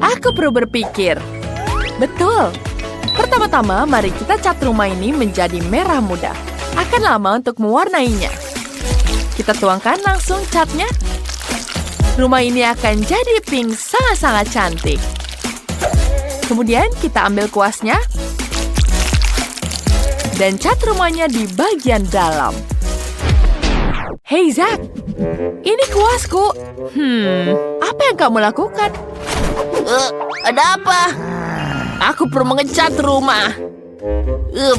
Aku perlu berpikir. Betul. Pertama-tama, mari kita cat rumah ini menjadi merah muda. Akan lama untuk mewarnainya. Kita tuangkan langsung catnya. Rumah ini akan jadi pink sangat-sangat cantik. Kemudian kita ambil kuasnya. Dan cat rumahnya di bagian dalam. Hei Zack, ini kuasku. Apa yang kamu lakukan? Ada apa? Aku perlu mengecat rumah.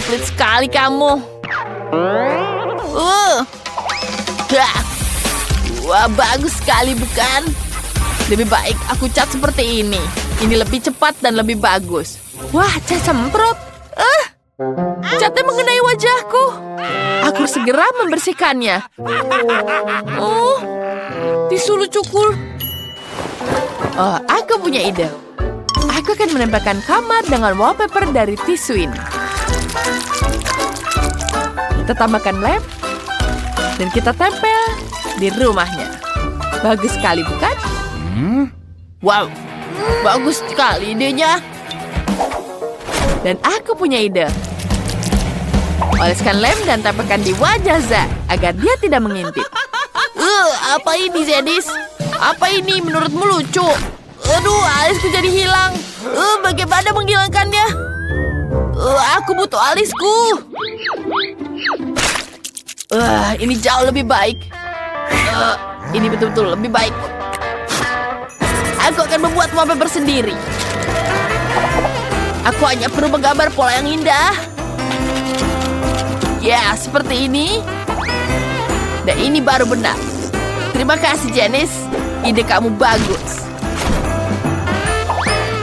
Pelit sekali kamu. Wah, bagus sekali bukan? Lebih baik aku cat seperti ini. Ini lebih cepat dan lebih bagus. Wah, cat semprot. Catnya mengenai wajahku. Aku segera membersihkannya. Tisu lucuku. Aku punya ide. Aku akan menempelkan kamar dengan wallpaper dari tisu ini. Kita tambahkan lem. Dan kita tempel di rumahnya. Bagus sekali, bukan? Wow, bagus sekali idenya. Dan aku punya ide. Oleskan lem dan tempelkan di wajah Zack agar dia tidak mengintip. Apa ini, Zedis? Apa ini menurutmu lucu? Aduh, alisku jadi hilang. Bagaimana menghilangkannya? Aku butuh alisku. Ini jauh lebih baik. Ini betul-betul lebih baik. Aku akan membuat wallpaper sendiri. Aku hanya perlu menggambar pola yang indah. Ya, seperti ini. Dan ini baru benar. Terima kasih, Janice. Ide kamu bagus.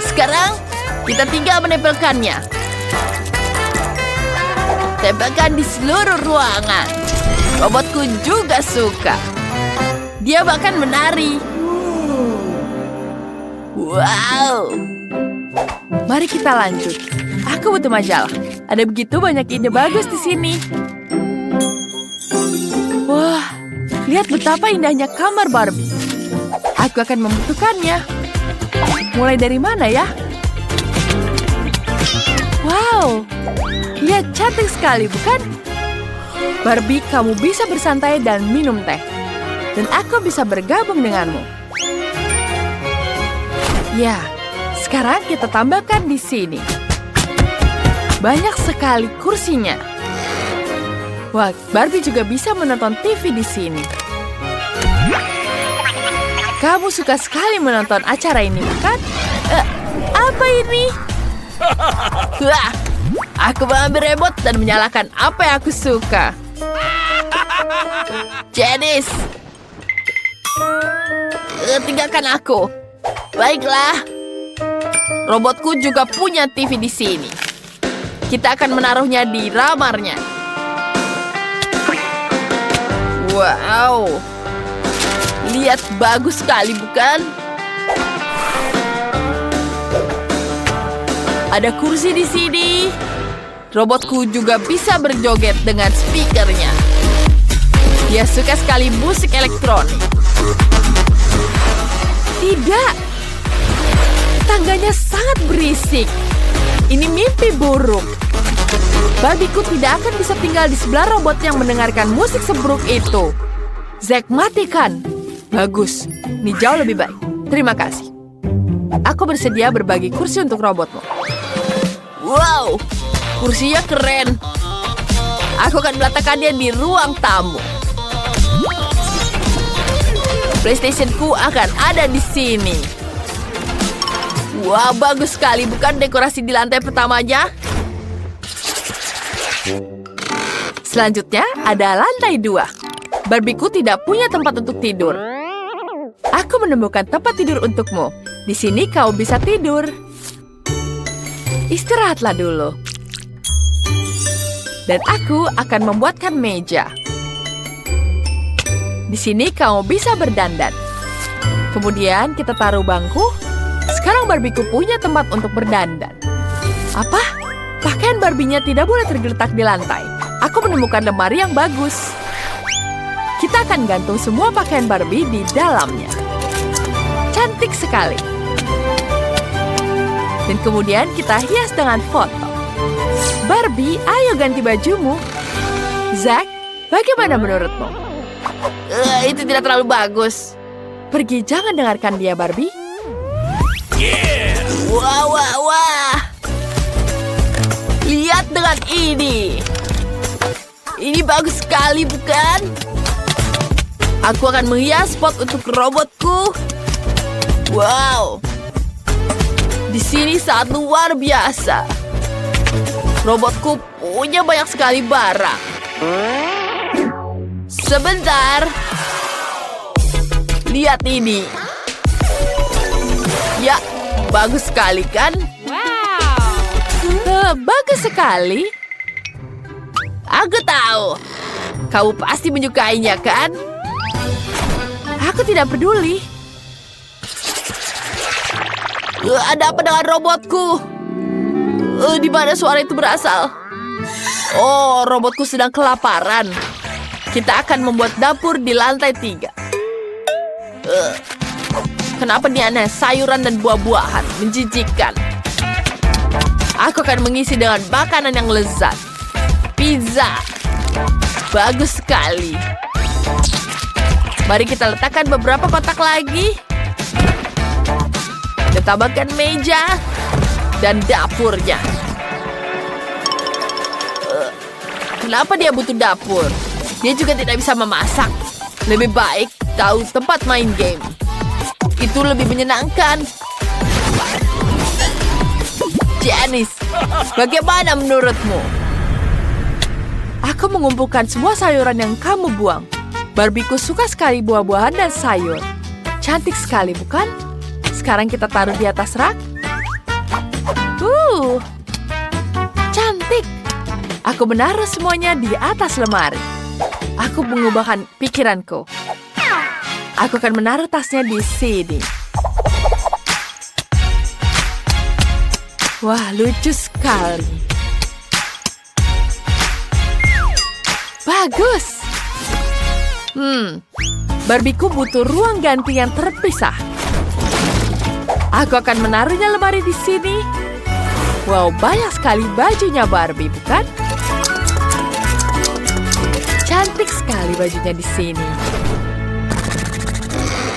Sekarang, kita tinggal menempelkannya. Tempelkan di seluruh ruangan. Robotku juga suka. Dia bahkan menari. Wow. Mari kita lanjut. Aku butuh majalah. Ada begitu banyak ide bagus di sini. Wah, lihat betapa indahnya kamar Barbie. Aku akan membutuhkannya. Mulai dari mana ya? Wow, lihat cantik sekali, bukan? Barbie, kamu bisa bersantai dan minum teh. Dan aku bisa bergabung denganmu. Ya, sekarang kita tambahkan di sini. Banyak sekali kursinya. Wah, Barbie juga bisa menonton TV di sini. Kamu suka sekali menonton acara ini, bukan? Apa ini? Wah, aku mengambil remote dan menyalakan apa yang aku suka. Janice, tinggalkan aku. Baiklah. Robotku juga punya TV di sini. Kita akan menaruhnya di ramarnya. Wow. Lihat, bagus sekali, bukan? Ada kursi di sini. Robotku juga bisa berjoget dengan speakernya. Dia suka sekali musik elektronik. Tidak. Tangganya sangat berisik. Ini mimpi buruk. Barbieku tidak akan bisa tinggal di sebelah robot yang mendengarkan musik seburuk itu. Zack, matikan. Bagus. Ini jauh lebih baik. Terima kasih. Aku bersedia berbagi kursi untuk robotmu. Wow, kursinya keren. Aku akan meletakkannya di ruang tamu. PlayStation-ku akan ada di sini. Wah, bagus sekali. Bukan dekorasi di lantai pertamanya? Selanjutnya ada lantai 2. Barbieku tidak punya tempat untuk tidur. Aku menemukan tempat tidur untukmu. Di sini kau bisa tidur. Istirahatlah dulu. Dan aku akan membuatkan meja. Di sini kamu bisa berdandan. Kemudian kita taruh bangku. Sekarang Barbieku punya tempat untuk berdandan. Apa? Pakaian Barbie-nya tidak boleh tergeletak di lantai. Aku menemukan lemari yang bagus. Kita akan gantung semua pakaian Barbie di dalamnya. Cantik sekali. Dan kemudian kita hias dengan foto. Barbie, ayo ganti bajumu. Zack, bagaimana menurutmu? Itu tidak terlalu bagus. Pergi, jangan dengarkan dia, Barbie. Wah, wah, wah. Lihat dengan ini. Ini bagus sekali, bukan? Aku akan menghias pot untuk robotku. Wow. Di sini sangat luar biasa. Robotku punya banyak sekali barang. Sebentar. Lihat ini. Ya, bagus sekali kan? Bagus sekali. Aku tahu. Kamu pasti menyukainya, kan? Aku tidak peduli. Ada apa dengan robotku? Di mana suara itu berasal? Oh, robotku sedang kelaparan. Kita akan membuat dapur di lantai 3. Kenapa ini aneh? Sayuran dan buah-buahan menjijikkan. Aku akan mengisi dengan makanan yang lezat. Pizza. Bagus sekali. Mari kita letakkan beberapa kotak lagi. Dan tambahkan meja dan dapurnya. Kenapa dia butuh dapur? Dia juga tidak bisa memasak. Lebih baik tahu tempat main game. Itu lebih menyenangkan. Janice, bagaimana menurutmu? Aku mengumpulkan semua sayuran yang kamu buang. Barbieku suka sekali buah-buahan dan sayur. Cantik sekali, bukan? Sekarang kita taruh di atas rak. Cantik. Aku menaruh semuanya di atas lemari. Aku mengubahkan pikiranku. Aku akan menaruh tasnya di sini. Wah, lucu sekali. Bagus. Barbieku butuh ruang ganti yang terpisah. Aku akan menaruhnya lemari di sini. Wow, banyak sekali bajunya Barbie, bukan? Cantik sekali bajunya di sini.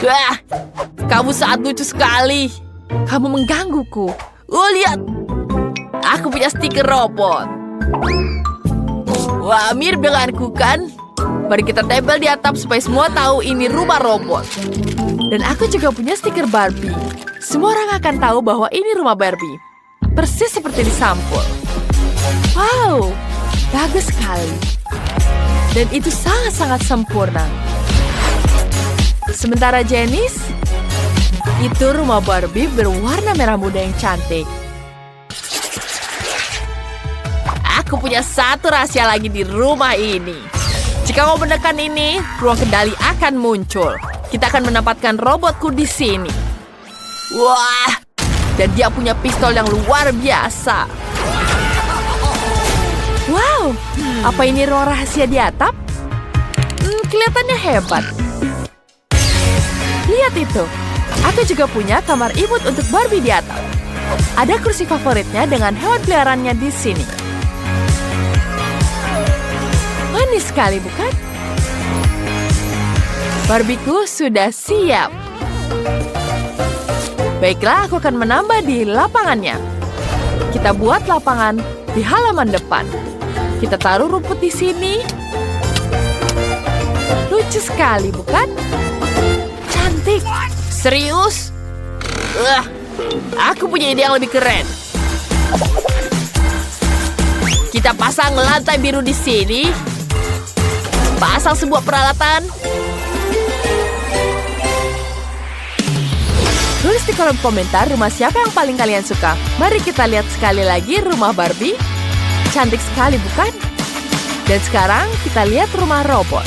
Wah, kamu sangat lucu sekali. Kamu menggangguku. Oh, lihat. Aku punya stiker robot. Wah, mirip denganku kan? Mari kita tempel di atap supaya semua tahu ini rumah robot. Dan aku juga punya stiker Barbie. Semua orang akan tahu bahwa ini rumah Barbie. Persis seperti di sampul. Wow, bagus sekali. Dan itu sangat-sangat sempurna. Sementara Janice, itu rumah Barbie berwarna merah muda yang cantik. Aku punya satu rahasia lagi di rumah ini. Jika kau menekan ini, ruang kendali akan muncul. Kita akan menempatkan robotku di sini. Wah, dan dia punya pistol yang luar biasa. Wow, apa ini ruang rahasia di atap? Kelihatannya hebat. Lihat itu. Aku juga punya kamar imut untuk Barbie di atap. Ada kursi favoritnya dengan hewan peliharaannya di sini. Manis sekali, bukan? Barbieku sudah siap. Baiklah, aku akan menambah di lapangannya. Kita buat lapangan di halaman depan. Kita taruh rumput di sini. Lucu sekali, bukan? Cantik. Serius? Aku punya ide yang lebih keren. Kita pasang lantai biru di sini. Pasang sebuah peralatan. Tulis di kolom komentar rumah siapa yang paling kalian suka. Mari kita lihat sekali lagi rumah Barbie. Cantik sekali, bukan? Dan sekarang kita lihat rumah robot.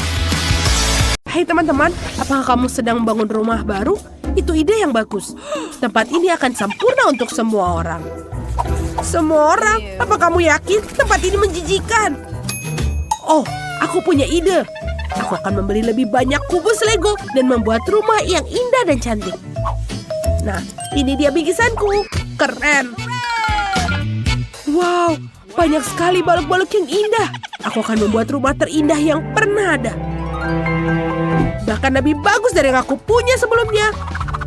Hai teman-teman, apakah kamu sedang membangun rumah baru? Itu ide yang bagus. Tempat ini akan sempurna untuk semua orang. Semua orang? Apa kamu yakin tempat ini menjijikan? Oh, aku punya ide. Aku akan membeli lebih banyak kubus Lego dan membuat rumah yang indah dan cantik. Nah, ini dia bingkisanku. keren. Wow, banyak sekali balok-balok yang indah. Aku akan membuat rumah terindah yang pernah ada. Bahkan lebih bagus dari yang aku punya sebelumnya.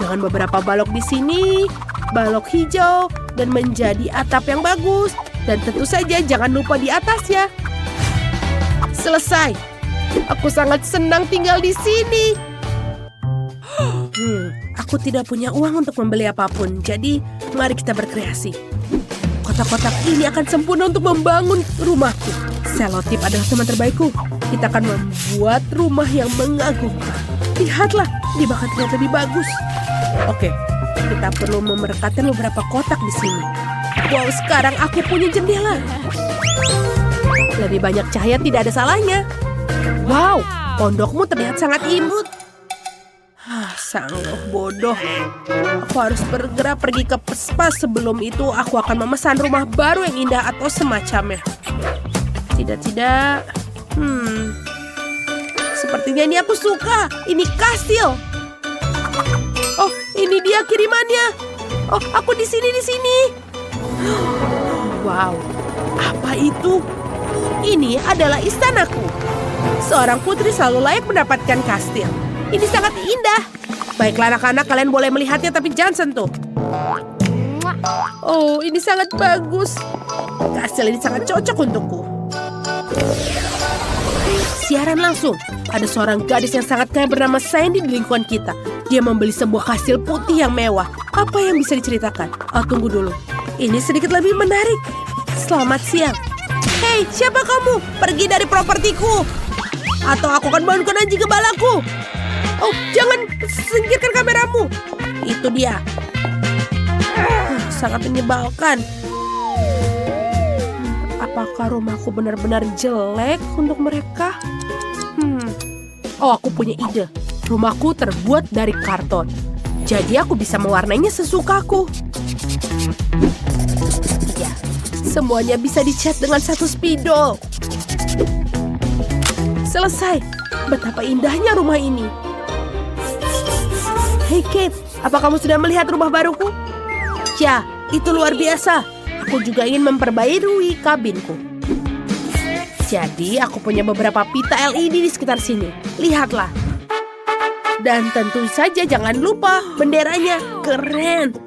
Dengan beberapa balok di sini, balok hijau, dan menjadi atap yang bagus. Dan tentu saja jangan lupa di atasnya. Selesai. Aku sangat senang tinggal di sini. Aku tidak punya uang untuk membeli apapun, jadi mari kita berkreasi. Kotak-kotak ini akan sempurna untuk membangun rumahku. Selotip adalah teman terbaikku. Kita akan membuat rumah yang mengagumkan. Lihatlah, dia bahkan terlihat lebih bagus. Oke, kita perlu memerekatkan beberapa kotak di sini. Wow, sekarang aku punya jendela. Lebih banyak cahaya tidak ada salahnya. Wow, pondokmu terlihat sangat imut. Sanggup bodoh. Aku harus segera pergi ke Pespas. Sebelum itu aku akan memesan rumah baru yang indah atau semacamnya. Tidak. Sepertinya ini aku suka. Ini kastil. Oh, ini dia kirimannya. Oh, aku di sini. Wow, apa itu? Ini adalah istanaku. Seorang putri selalu layak mendapatkan kastil. Ini sangat indah. Baiklah anak-anak, kalian boleh melihatnya tapi jangan sentuh. Oh, ini sangat bagus. Kastil ini sangat cocok untukku. Siaran langsung. Ada seorang gadis yang sangat kaya bernama Sandy di lingkungan kita. Dia membeli sebuah kastil putih yang mewah. Apa yang bisa diceritakan? Oh, tunggu dulu. Ini sedikit lebih menarik. Selamat siang. Hei, siapa kamu? Pergi dari propertiku. Atau aku akan bangunkan anjing gembalaku. Oh, jangan singkirkan kameramu. Itu dia. Sangat menyebalkan. Apakah rumahku benar-benar jelek untuk mereka? Oh, aku punya ide. Rumahku terbuat dari karton. Jadi aku bisa mewarnainya sesukaku. Ya, semuanya bisa dicat dengan satu spidol. Selesai. Betapa indahnya rumah ini. Hei Kate, apa kamu sudah melihat rumah baruku? Ya, itu luar biasa. Aku juga ingin memperbaiki kabinku. Jadi, aku punya beberapa pita LED di sekitar sini. Lihatlah. Dan tentu saja jangan lupa benderanya. Keren.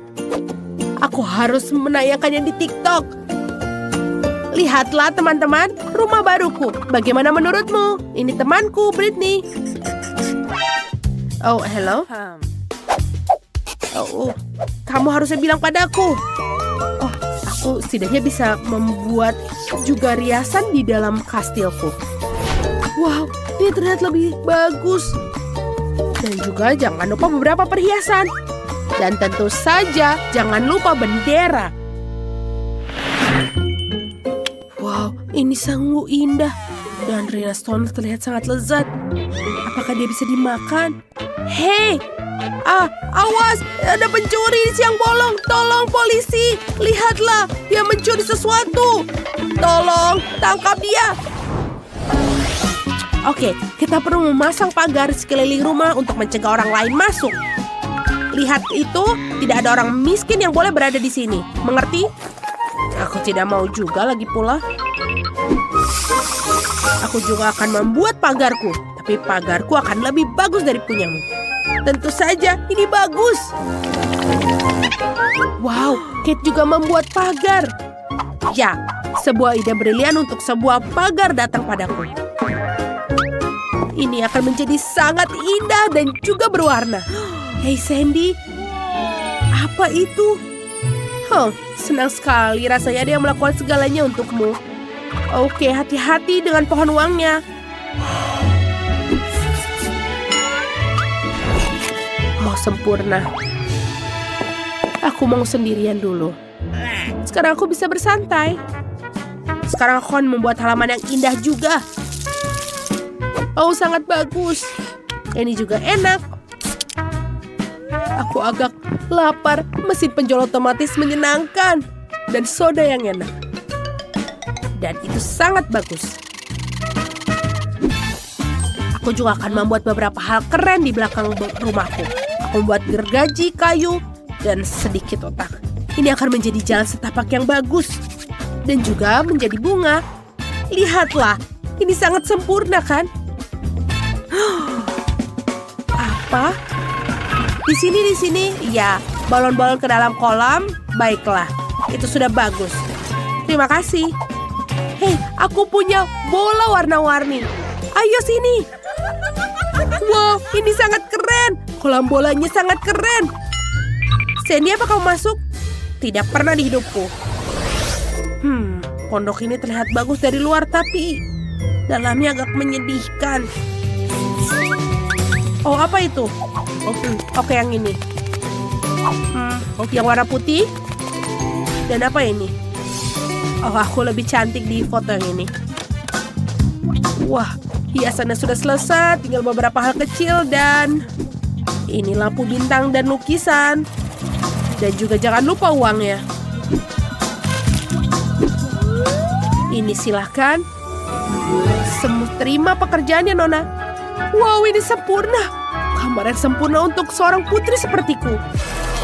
Aku harus menayangkannya di TikTok. Lihatlah teman-teman, rumah baruku. Bagaimana menurutmu? Ini temanku, Britney. Oh, hello. Oh, kamu harusnya bilang padaku. Oh, aku setidaknya bisa membuat juga riasan di dalam kastilku. Wow, ini terlihat lebih bagus. Dan juga jangan lupa beberapa perhiasan. Dan tentu saja jangan lupa bendera. Wow, ini sungguh indah. Dan Rina Stone terlihat sangat lezat. Apakah dia bisa dimakan? Hei! Awas! Ada pencuri di siang bolong! Tolong polisi! Lihatlah! Dia mencuri sesuatu! Tolong! Tangkap dia! Oke, kita perlu memasang pagar sekeliling rumah untuk mencegah orang lain masuk. Lihat itu, tidak ada orang miskin yang boleh berada di sini. Mengerti? Aku tidak mau juga lagi pula. Aku juga akan membuat pagarku, tapi pagarku akan lebih bagus dari punyamu. Tentu saja, ini bagus. Wow, Kate juga membuat pagar. Ya, sebuah ide brilian untuk sebuah pagar datang padaku. Ini akan menjadi sangat indah dan juga berwarna. Hei Sandy, apa itu? Senang sekali rasanya dia melakukan segalanya untukmu. Oke, hati-hati dengan pohon uangnya. Oh, sempurna. Aku mau sendirian dulu. Sekarang aku bisa bersantai. Sekarang aku akan membuat halaman yang indah juga. Oh, sangat bagus. Ini juga enak. Aku agak lapar. Mesin penjual otomatis menyenangkan. Dan soda yang enak. Dan itu sangat bagus. Aku juga akan membuat beberapa hal keren di belakang rumahku. Aku membuat gergaji kayu dan sedikit otak. Ini akan menjadi jalan setapak yang bagus. Dan juga menjadi bunga. Lihatlah, ini sangat sempurna kan? Apa? Di sini. Ya, balon-balon ke dalam kolam. Baiklah, itu sudah bagus. Terima kasih. Hei, aku punya bola warna-warni. Ayo sini. Wow, ini sangat keren. Kolam bolanya sangat keren. Sandy, apa kamu masuk? Tidak pernah di hidupku. Pondok ini terlihat bagus dari luar, tapi dalamnya agak menyedihkan. Oh, apa itu? Oke, yang ini. Yang warna putih. Dan apa ini? Oh, aku lebih cantik di foto yang ini. Wah, hiasannya sudah selesai. Tinggal beberapa hal kecil dan ini lampu bintang dan lukisan. Dan juga jangan lupa uangnya. Ini silahkan. Terima pekerjaannya, Nona. Wow, ini sempurna. Kamar yang sempurna untuk seorang putri sepertiku.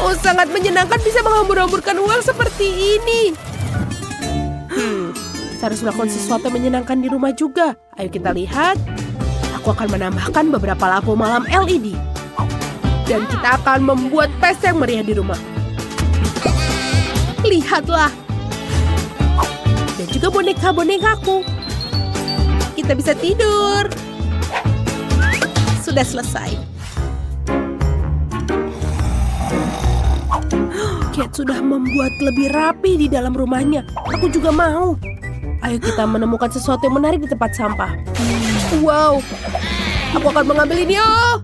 Oh, sangat menyenangkan bisa menghambur-hamburkan uang seperti ini. Saya harus melakukan sesuatu yang menyenangkan di rumah juga. Ayo kita lihat. Aku akan menambahkan beberapa lampu malam LED. Dan kita akan membuat pesta yang meriah di rumah. Lihatlah. Dan juga boneka-bonekaku. Kita bisa tidur. Sudah selesai. Kate sudah membuat lebih rapi di dalam rumahnya. Aku juga mau. Ayo kita menemukan sesuatu yang menarik di tempat sampah. Wow. Aku akan mengambil ini. Oh.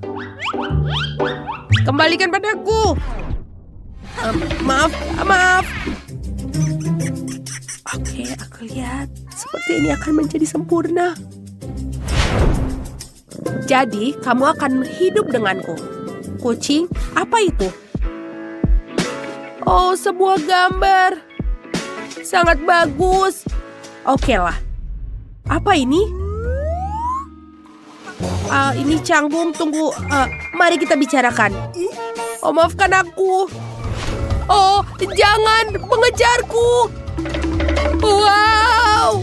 Kembalikan padaku. Maaf. Oke, aku lihat. Seperti ini akan menjadi sempurna. Jadi, kamu akan hidup denganku. Kucing, apa itu? Oh, sebuah gambar. Sangat bagus. Oke lah. Apa ini? Ini canggung, tunggu. Mari kita bicarakan. Oh, maafkan aku. Oh, jangan mengejarku. Wow.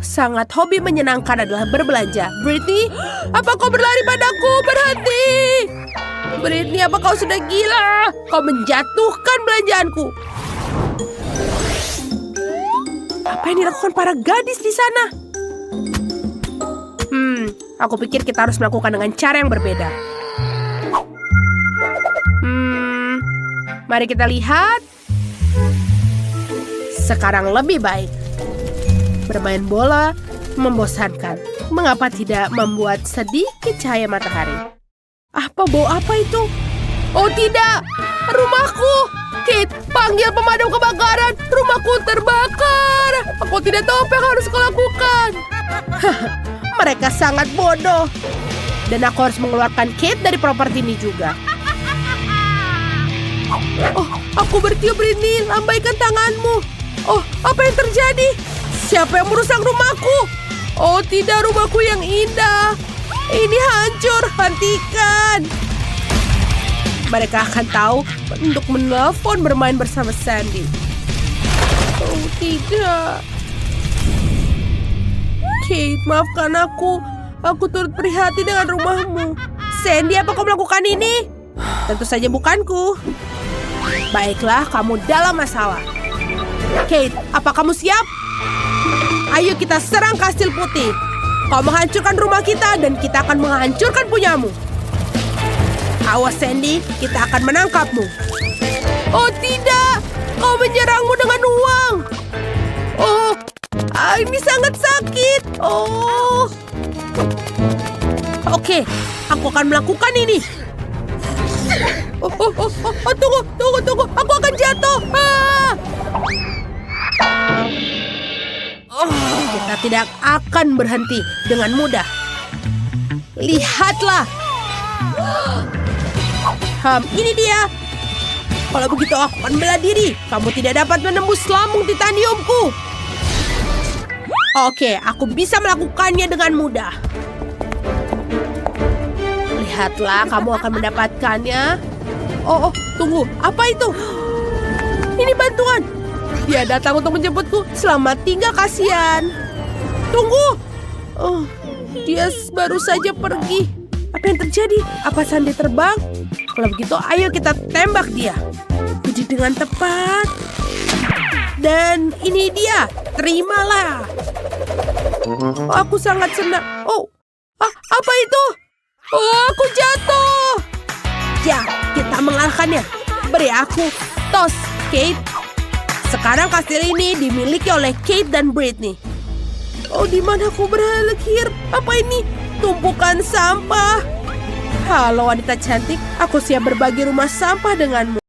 Sangat hobi menyenangkan adalah berbelanja. Britney, apa kau berlari padaku? Berhenti. Britney, apa kau sudah gila? Kau menjatuhkan belanjaanku. Apa yang dilakukan para gadis di sana? Aku pikir kita harus melakukan dengan cara yang berbeda. Mari kita lihat. Sekarang lebih baik. Bermain bola membosankan. Mengapa tidak membuat sedikit cahaya matahari? Bau apa itu? Oh tidak, rumahku. Kate, panggil pemadam kebakaran. Rumahku terbakar. Aku tidak tahu apa yang harus kulakukan. Mereka sangat bodoh. Dan aku harus mengeluarkan Kate dari properti ini juga. Oh, aku bertiup, Britney. Lambaikan tanganmu. Oh, apa yang terjadi? Siapa yang merusak rumahku? Oh tidak, rumahku yang indah. Ini hancur, hentikan. Mereka akan tahu untuk menelpon bermain bersama Sandy. Oh tidak. Kate, maafkan aku. Aku turut prihatin dengan rumahmu. Sandy, apa kau melakukan ini? Tentu saja bukanku. Baiklah, kamu dalam masalah. Kate, apa kamu siap? Ayo kita serang kastil putih. Kau menghancurkan rumah kita dan kita akan menghancurkan punyamu. Awas Sandy, kita akan menangkapmu. Oh tidak, kau menyerangmu dengan uang. Oh, ini sangat sakit. Oh. Oke, aku akan melakukan ini. Tunggu, aku akan jatuh. Kita tidak akan berhenti dengan mudah. Lihatlah. Ini dia. Kalau begitu aku akan bela diri. Kamu tidak dapat menembus lambung titaniumku. Oke, aku bisa melakukannya dengan mudah. Lihatlah, kamu akan mendapatkannya. Oh, tunggu. Apa itu? Ini bantuan. Dia datang untuk menjemputku. Selamat tinggal, kasihan. Tunggu. Oh, dia baru saja pergi. Apa yang terjadi? Apa Sandy terbang? Kalau begitu, ayo kita tembak dia. Puji dengan tepat. Dan ini dia. Terimalah. Oh, aku sangat senang. Oh, apa itu? Oh, aku jatuh. Ya, kita mengalahkannya. Beri aku tos, Kate. Sekarang kastil ini dimiliki oleh Kate dan Brittany. Oh, di mana aku berakhir? Apa ini? Tumpukan sampah. Halo wanita cantik, aku siap berbagi rumah sampah denganmu.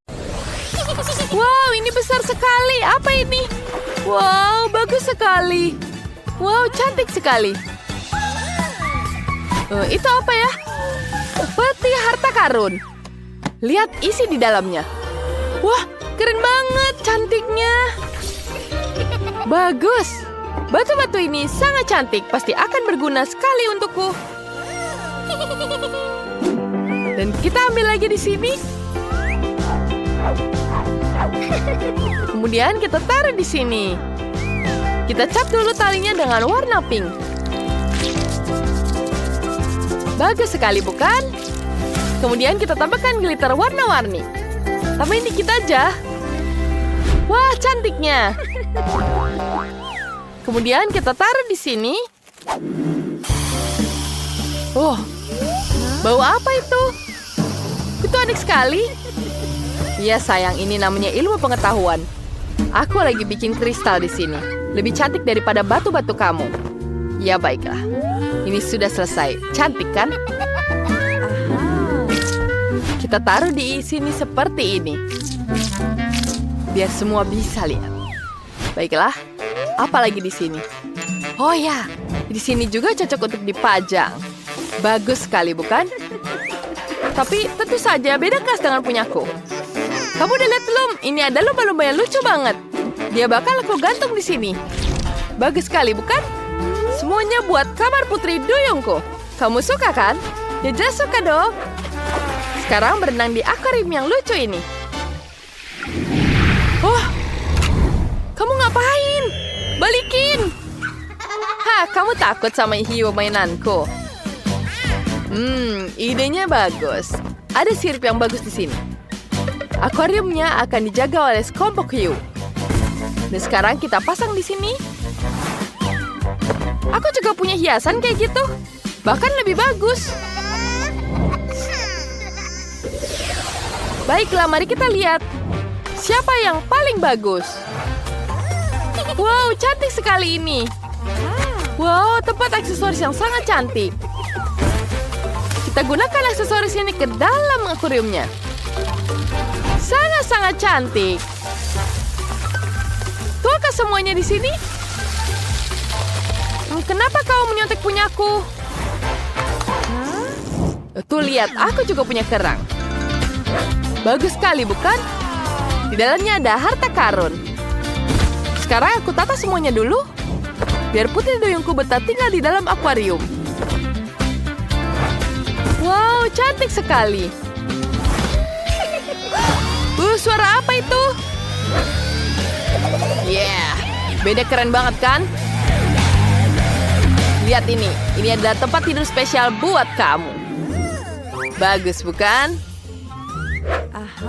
Wow, ini besar sekali. Apa ini? Wow, bagus sekali. Wow, cantik sekali. Itu apa ya? Peti harta karun. Lihat isi di dalamnya. Wah, keren banget cantiknya. Bagus. Batu-batu ini sangat cantik. Pasti akan berguna sekali untukku. Dan kita ambil lagi di sini. Kemudian kita taruh di sini. Kita cat dulu talinya dengan warna pink. Bagus sekali, bukan? Kemudian kita tambahkan glitter warna-warni. Tambahin dikit aja. Wah, cantiknya. Kemudian kita taruh di sini. Oh, bau apa itu? Itu aneh sekali. Ya sayang, ini namanya ilmu pengetahuan. Aku lagi bikin kristal di sini. Lebih cantik daripada batu-batu kamu. Ya baiklah. Ini sudah selesai. Cantik kan? Kita taruh di sini seperti ini. Biar semua bisa lihat. Baiklah. Apalagi di sini? Oh ya, di sini juga cocok untuk dipajang. Bagus sekali, bukan? Tapi tentu saja beda kelas dengan punyaku. Kamu udah lihat belum? Ini ada lumba-lumba yang lucu banget. Dia bakal aku gantung di sini. Bagus sekali, bukan? Semuanya buat kamar putri duyungku. Kamu suka kan? Ya jelas suka dong. Sekarang berenang di akuarium yang lucu ini. Oh, kamu ngapain? Balikin! Hah, kamu takut sama hiu mainanku? Idenya bagus. Ada sirip yang bagus di sini. Akuariumnya akan dijaga oleh sekelompok hiu. Dan sekarang kita pasang di sini. Aku juga punya hiasan kayak gitu. Bahkan lebih bagus. Baiklah, mari kita lihat. Siapa yang paling bagus? Wow, cantik sekali ini. Wow, tempat aksesoris yang sangat cantik. Kita gunakan aksesoris ini ke dalam akuariumnya. Sangat-sangat cantik. Tuakah semuanya di sini? Kenapa kau menyontek punyaku? Tuh lihat, aku juga punya kerang. Bagus sekali, bukan? Di dalamnya ada harta karun. Sekarang aku tata semuanya dulu. Biar putri duyungku betah tinggal di dalam akuarium. Wow, cantik sekali. Suara apa itu? Yeah, beda keren banget kan? Lihat ini adalah tempat tidur spesial buat kamu. Bagus bukan?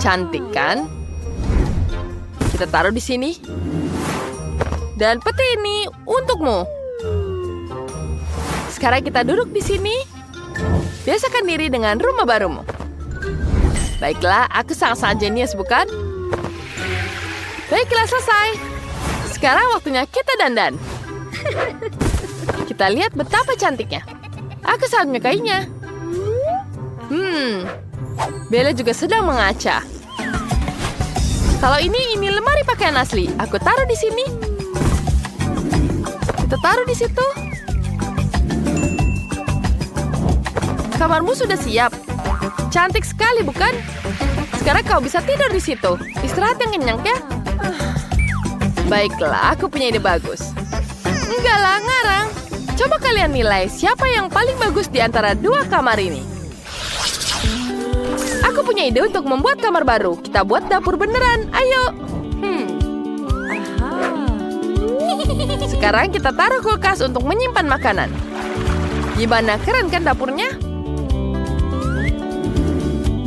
Cantik kan? Kita taruh di sini. Dan peti ini untukmu. Sekarang kita duduk di sini. Biasakan diri dengan rumah barumu. Baiklah, aku sangat-sangat jenius, bukan? Baiklah, selesai. Sekarang waktunya kita dandan. Kita lihat betapa cantiknya. Aku sangat menyukainya. Bella juga sedang mengaca. Kalau ini lemari pakaian asli. Aku taruh di sini. Kita taruh di situ. Kamarmu sudah siap. Cantik sekali, bukan? Sekarang kau bisa tidur di situ. Istirahat yang kenyang, ya? Baiklah, aku punya ide bagus. Enggak lah, ngarang. Coba kalian nilai siapa yang paling bagus di antara dua kamar ini. Aku Aku punya ide untuk membuat kamar baru. Kita buat dapur beneran. Ayo. Sekarang kita taruh kulkas untuk menyimpan makanan. Gimana, keren kan dapurnya?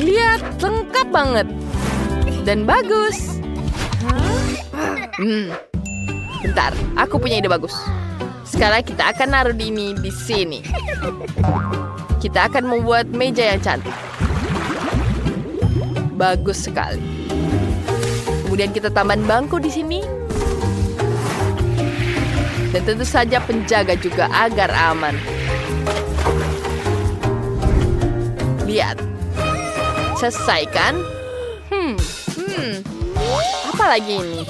Lihat, lengkap banget. Dan bagus. Bentar, aku punya ide bagus. Sekarang kita akan naruh ini di sini. Kita akan membuat meja yang cantik. Bagus sekali. Kemudian kita tambahin bangku di sini. Dan tentu saja penjaga juga agar aman. Lihat. Selesai kan? Apa lagi ini?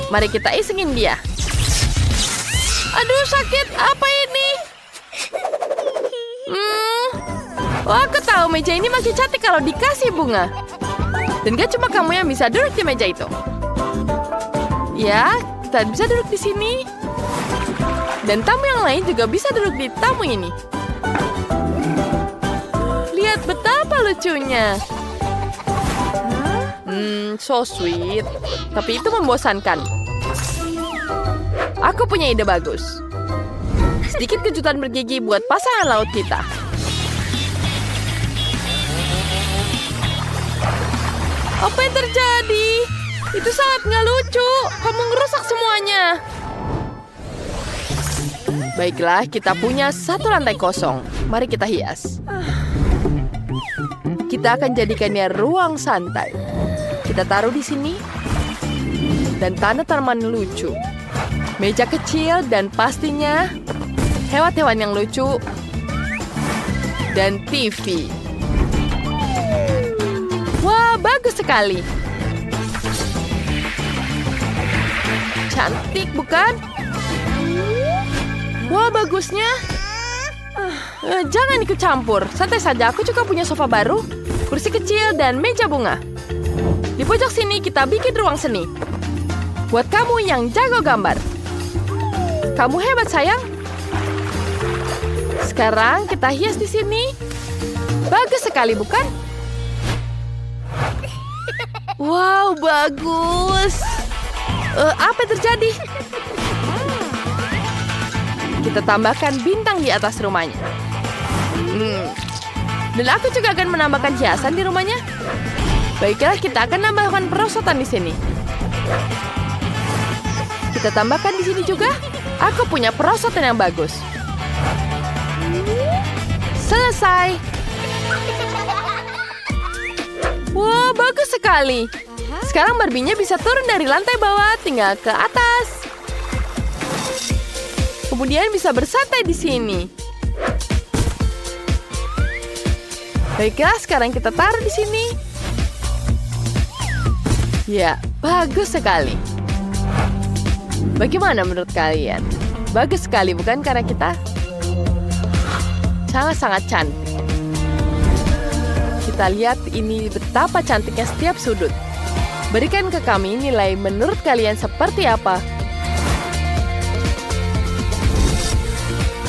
Mari kita isengin dia. Aduh, sakit. Apa ini? Oh, aku tahu meja ini makin cantik kalau dikasih bunga. Dan gak cuma kamu yang bisa duduk di meja itu. Ya, kita bisa duduk di sini. Dan tamu yang lain juga bisa duduk di tamu ini. Lihat betapa lucunya. So sweet. Tapi itu membosankan. Aku punya ide bagus. Sedikit kejutan bergigi buat pasangan laut kita. Apa yang terjadi? Itu sangat nggak lucu. Kamu ngerusak semuanya. Baiklah, kita punya satu lantai kosong. Mari kita hias. Kita akan jadikannya ruang santai. Kita taruh di sini. Dan tanaman lucu. Meja kecil dan pastinya hewan-hewan yang lucu. Dan TV. Wah, bagus sekali. Cantik, bukan? Wah, bagusnya. Jangan ikut campur. Santai saja, aku juga punya sofa baru, kursi kecil, dan meja bunga. Di pojok sini kita bikin ruang seni. Buat kamu yang jago gambar. Kamu hebat, sayang. Sekarang kita hias di sini. Bagus sekali, bukan? Wow, bagus. Apa yang terjadi? Kita tambahkan bintang di atas rumahnya. Dan aku juga akan menambahkan hiasan di rumahnya. Baiklah, kita akan menambahkan perosotan di sini. Kita tambahkan di sini juga. Aku punya perosotan yang bagus. Selesai. Wah, bagus sekali. Sekarang Barbie-nya bisa turun dari lantai bawah tinggal ke atas. Kemudian bisa bersantai di sini. Baiklah, sekarang kita taruh di sini. Ya, bagus sekali. Bagaimana menurut kalian? Bagus sekali, bukan? Karena kita sangat-sangat cantik. Kita lihat ini betapa cantiknya setiap sudut. Berikan ke kami nilai menurut kalian seperti apa.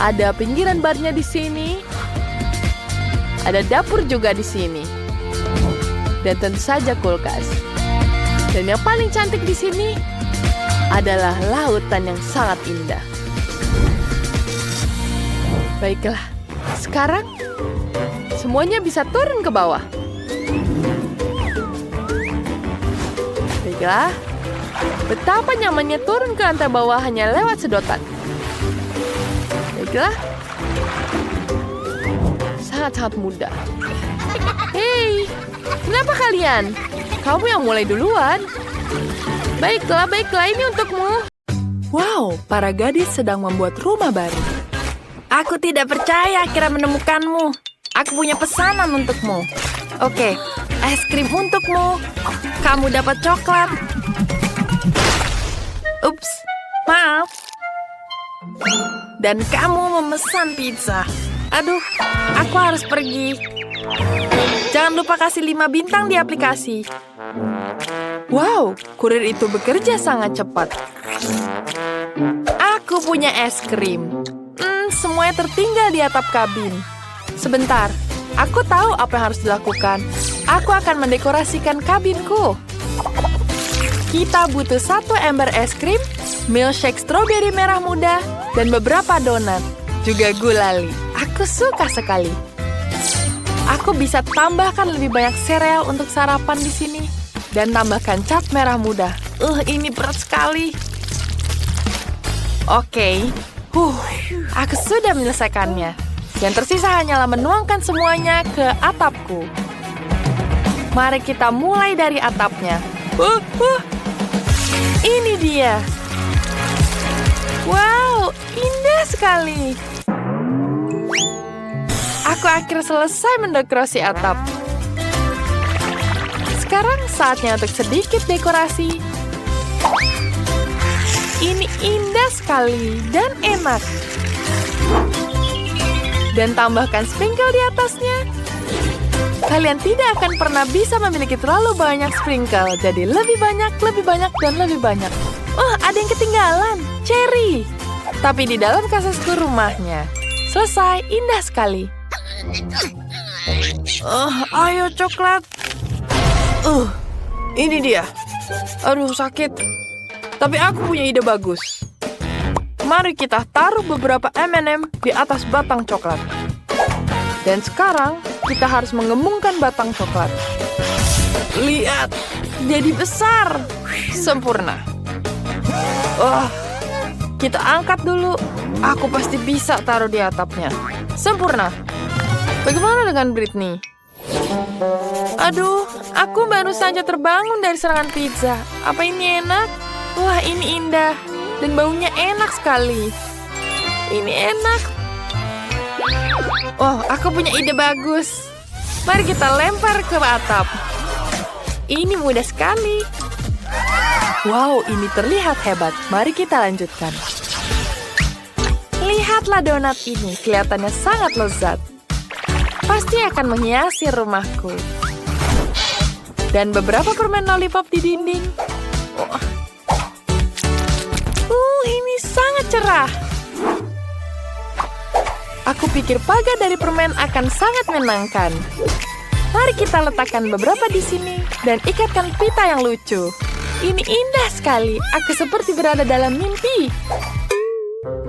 Ada pinggiran barnya di sini. Ada dapur juga di sini. Dan tentu saja kulkas. Dan yang paling cantik di sini adalah lautan yang sangat indah. Baiklah, sekarang semuanya bisa turun ke bawah. Baiklah, betapa nyamannya turun ke lantai bawah hanya lewat sedotan. Baiklah, sangat-sangat mudah. Hei, kenapa kalian? Kamu yang mulai duluan. Baiklah, ini untukmu. Wow, para gadis sedang membuat rumah baru. Aku tidak percaya akhirnya menemukanmu. Aku punya pesanan untukmu. Oke, es krim untukmu. Kamu dapat coklat. Ups, maaf. Dan kamu memesan pizza. Aduh, aku harus pergi. Jangan lupa kasih 5 bintang di aplikasi. Wow, kurir itu bekerja sangat cepat. Aku punya es krim. Semuanya tertinggal di atap kabin. Sebentar, aku tahu apa yang harus dilakukan. Aku akan mendekorasikan kabinku. Kita butuh 1 ember es krim, milkshake stroberi merah muda, dan beberapa donat. Juga gulali. Aku suka sekali. Aku bisa tambahkan lebih banyak sereal untuk sarapan di sini. Dan tambahkan cat merah muda. Ini berat sekali. Oke. Aku sudah menyelesaikannya. Yang tersisa hanyalah menuangkan semuanya ke atapku. Mari kita mulai dari atapnya. Ini dia. Wow, indah sekali. Aku akhirnya selesai mendekorasi atap. Sekarang saatnya untuk sedikit dekorasi. Ini indah sekali dan enak. Dan tambahkan sprinkle di atasnya. Kalian tidak akan pernah bisa memiliki terlalu banyak sprinkle. Jadi lebih banyak, dan lebih banyak. Oh, ada yang ketinggalan. Cherry. Tapi di dalam kasasku rumahnya. Selesai, indah sekali. Ayo coklat. Ini dia. Aduh, sakit. Tapi aku punya ide bagus. Mari kita taruh beberapa M&M di atas batang coklat. Dan sekarang, kita harus mengembungkan batang coklat. Lihat, jadi besar. Sempurna. Kita angkat dulu. Aku pasti bisa taruh di atapnya. Sempurna. Bagaimana dengan Britney? Aduh, aku baru saja terbangun dari serangan pizza. Apa ini enak? Wah, ini indah. Dan baunya enak sekali. Ini enak. Oh, aku punya ide bagus. Mari kita lempar ke atap. Ini mudah sekali. Wow, ini terlihat hebat. Mari kita lanjutkan. Lihatlah donat ini. Kelihatannya sangat lezat. Pasti akan menghiasi rumahku. Dan beberapa permen lollipop di dinding. Ini sangat cerah. Aku pikir pagar dari permen akan sangat menyenangkan. Mari kita letakkan beberapa di sini dan ikatkan pita yang lucu. Ini indah sekali. Aku seperti berada dalam mimpi.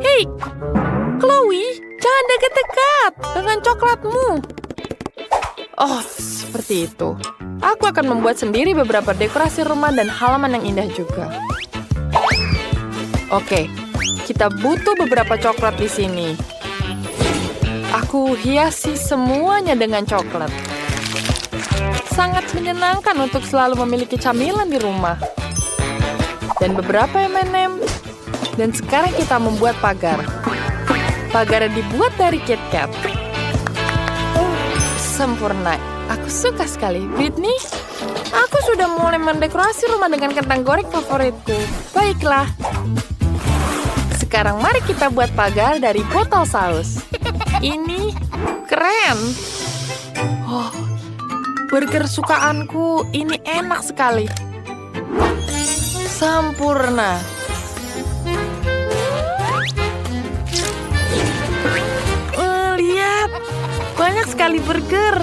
Hei, Chloe, jangan dekat-dekat dengan coklatmu. Oh, seperti itu. Aku akan membuat sendiri beberapa dekorasi rumah dan halaman yang indah juga. Oke, kita butuh beberapa coklat di sini. Aku hiasi semuanya dengan coklat. Sangat menyenangkan untuk selalu memiliki camilan di rumah. Dan beberapa M&M. Dan sekarang kita membuat pagar. Pagar dibuat dari KitKat. Sempurna. Aku suka sekali. Britney, aku sudah mulai mendekorasi rumah dengan kentang goreng favoritku. Baiklah. Sekarang mari kita buat pagar dari botol saus. Ini keren. Oh, burger sukaanku. Ini enak sekali. Sempurna. Lihat, banyak sekali burger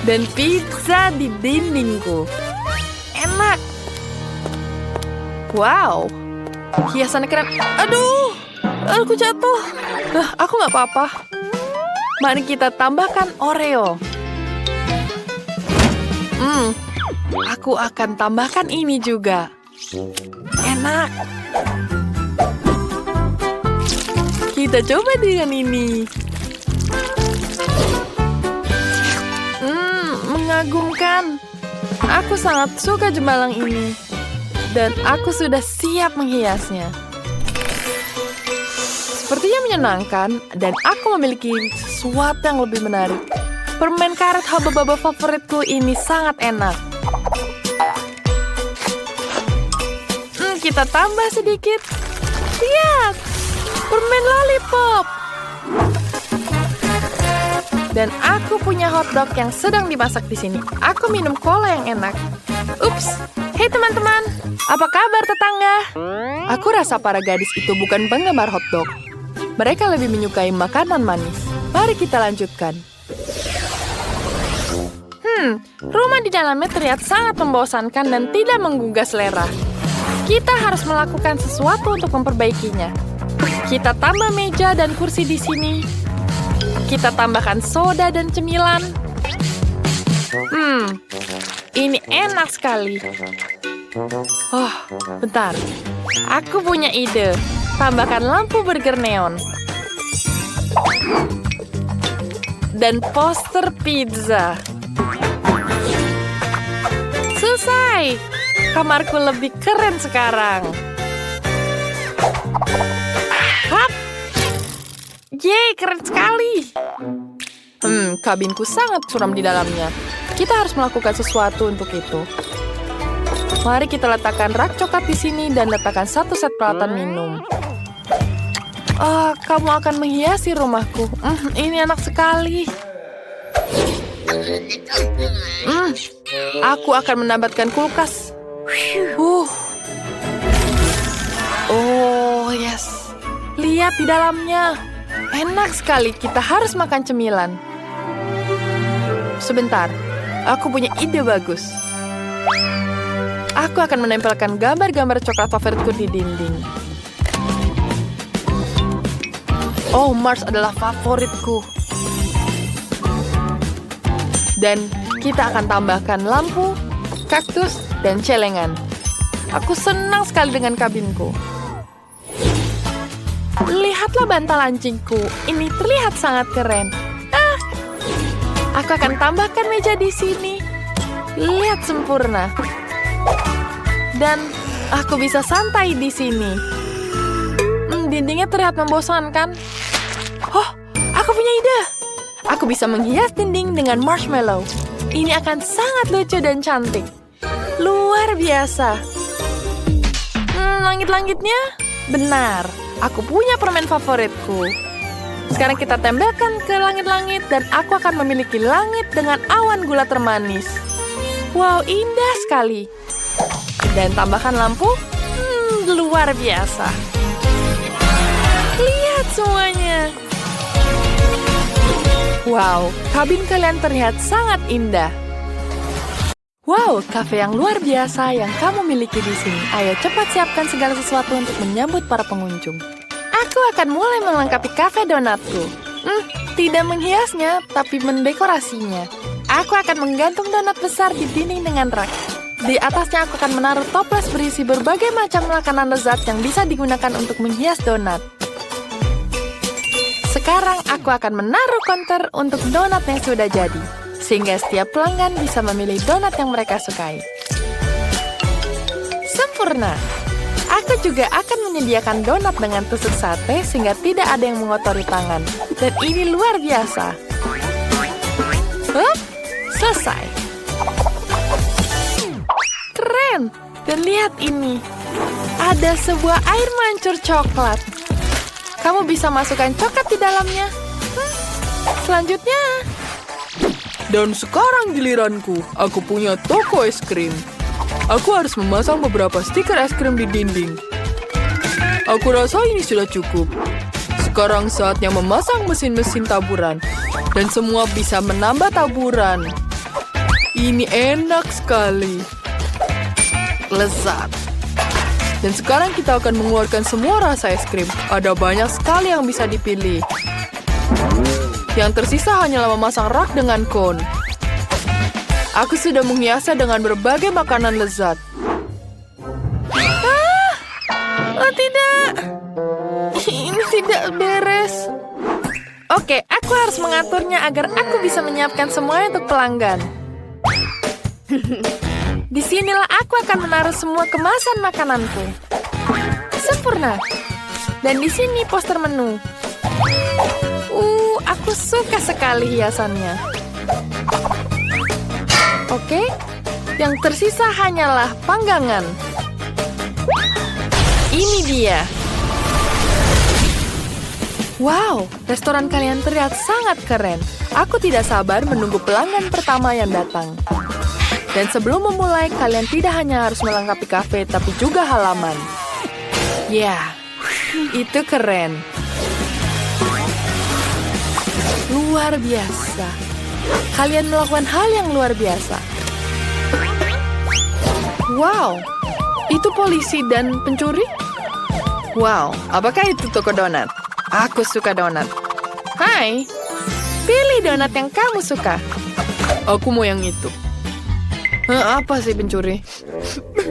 dan pizza di dindingku. Enak. Wow, hiasannya keren. Aduh, aku jatuh. Aku nggak apa-apa. Mari kita tambahkan Oreo. Aku akan tambahkan ini juga. Enak. Kita coba dengan ini. Mengagumkan. Aku sangat suka jembalang ini. Dan aku sudah siap menghiasnya. Sepertinya menyenangkan, dan aku memiliki sesuatu yang lebih menarik. Permen karet haba-baba favoritku ini sangat enak. Kita tambah sedikit. Lihat, permen lollipop. Dan aku punya hotdog yang sedang dimasak di sini. Aku minum cola yang enak. Ups, hei teman-teman, apa kabar tetangga? Aku rasa para gadis itu bukan penggemar hotdog. Mereka lebih menyukai makanan manis. Mari kita lanjutkan. Rumah di dalamnya terlihat sangat membosankan dan tidak menggugah selera. Kita harus melakukan sesuatu untuk memperbaikinya. Kita tambah meja dan kursi di sini. Kita tambahkan soda dan cemilan. Ini enak sekali. Oh, bentar. Aku punya ide. Tambahkan lampu burger neon. Dan poster pizza. Selesai. Kamarku lebih keren sekarang. Hap. Yeay, keren sekali. Kabinku sangat suram di dalamnya. Kita harus melakukan sesuatu untuk itu. Mari kita letakkan rak coklat di sini dan letakkan satu set peralatan minum. Kamu akan menghiasi rumahku. Ini enak sekali. Aku akan menambahkan kulkas. Oh, yes. Lihat di dalamnya. Enak sekali, kita harus makan cemilan. Sebentar, aku punya ide bagus. Aku akan menempelkan gambar-gambar coklat favoritku di dinding. Oh, Mars adalah favoritku. Dan kita akan tambahkan lampu, kaktus, dan celengan. Aku senang sekali dengan kabinku. Lihatlah bantal anjingku. Ini terlihat sangat keren. Aku akan tambahkan meja di sini. Lihat sempurna. Dan aku bisa santai di sini. Dindingnya terlihat membosankan. Oh, aku punya ide. Aku bisa menghias dinding dengan marshmallow. Ini akan sangat lucu dan cantik. Luar biasa. Langit-langitnya? Benar. Aku punya permen favoritku. Sekarang kita tempelkan ke langit-langit dan aku akan memiliki langit dengan awan gula termanis. Wow, indah sekali. Dan tambahkan lampu. Luar biasa. Lihat semuanya. Wow, kabin kalian terlihat sangat indah. Wow, kafe yang luar biasa yang kamu miliki di sini. Ayo cepat siapkan segala sesuatu untuk menyambut para pengunjung. Aku akan mulai melengkapi kafe donatku. Tidak menghiasnya, tapi mendekorasinya. Aku akan menggantung donat besar di dinding dengan rak. Di atasnya aku akan menaruh toples berisi berbagai macam makanan lezat yang bisa digunakan untuk menghias donat. Sekarang aku akan menaruh konter untuk donat yang sudah jadi, sehingga setiap pelanggan bisa memilih donat yang mereka sukai. Sempurna! Aku juga akan menyediakan donat dengan tusuk sate sehingga tidak ada yang mengotori tangan. Dan ini luar biasa. Selesai. Keren! Dan lihat ini. Ada sebuah air mancur coklat. Kamu bisa masukkan coklat di dalamnya. Selanjutnya. Dan sekarang giliranku. Aku punya toko es krim. Aku harus memasang beberapa stiker es krim di dinding. Aku rasa ini sudah cukup. Sekarang saatnya memasang mesin-mesin taburan. Dan semua bisa menambah taburan. Ini enak sekali. Lezat. Dan sekarang kita akan mengeluarkan semua rasa es krim. Ada banyak sekali yang bisa dipilih. Yang tersisa hanyalah memasang rak dengan kon. Aku sudah menghiasnya dengan berbagai makanan lezat. Oh tidak. Ini tidak beres. Oke, aku harus mengaturnya agar aku bisa menyiapkan semuanya untuk pelanggan. Disinilah aku akan menaruh semua kemasan makananku. Sempurna. Dan di sini poster menu. Aku suka sekali hiasannya. Oke, yang tersisa hanyalah panggangan. Ini dia. Wow, restoran kalian terlihat sangat keren. Aku tidak sabar menunggu pelanggan pertama yang datang. Dan sebelum memulai, kalian tidak hanya harus melengkapi kafe, tapi juga halaman. Ya, itu keren. Luar biasa. Kalian melakukan hal yang luar biasa. Wow, itu polisi dan pencuri? Wow, apakah itu toko donat? Aku suka donat. Hai, pilih donat yang kamu suka. Aku mau yang itu. Apa sih pencuri?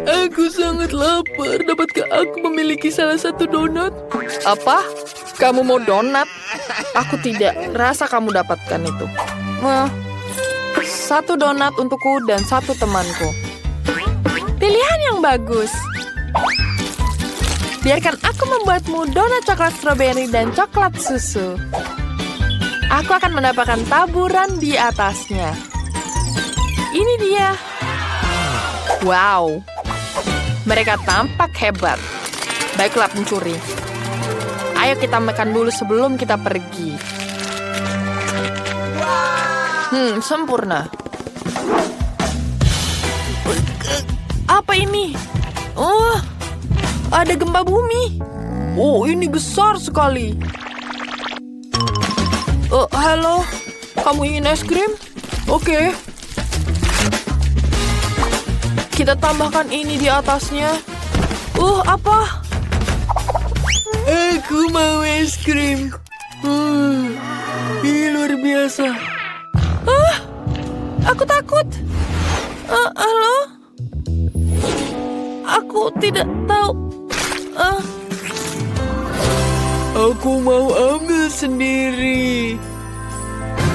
Aku sangat lapar. Dapatkah aku memiliki salah satu donat? Apa? Kamu mau donat? Aku tidak. Rasa kamu dapatkan itu. Satu donat untukku dan satu temanku. Pilihan yang bagus. Biarkan aku membuatmu donat coklat stroberi dan coklat susu. Aku akan mendapatkan taburan di atasnya. Ini dia. Wow. Mereka tampak hebat. Baiklah pencuri. Ayo kita makan dulu sebelum kita pergi. Sempurna. Apa ini? Oh, ada gempa bumi. Oh, ini besar sekali. Halo, kamu ingin es krim? Oke. Kita tambahkan ini di atasnya. Apa? Aku mau es krim. Ini luar biasa. Aku takut. Halo? Aku tidak tahu. Aku mau ambil sendiri.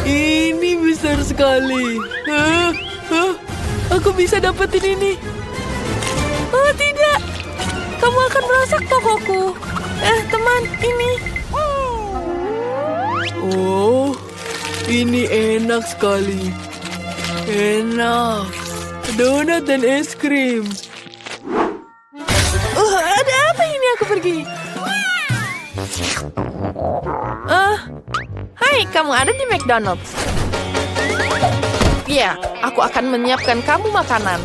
Ini besar sekali. Aku bisa dapetin ini. Oh, tidak. Kamu akan merusak tokoku. Teman, ini. Oh, ini enak sekali. Enak. Donat dan es krim. Ada apa ini aku pergi? Hai, kamu ada di McDonald's. Ya, aku akan menyiapkan kamu makanan.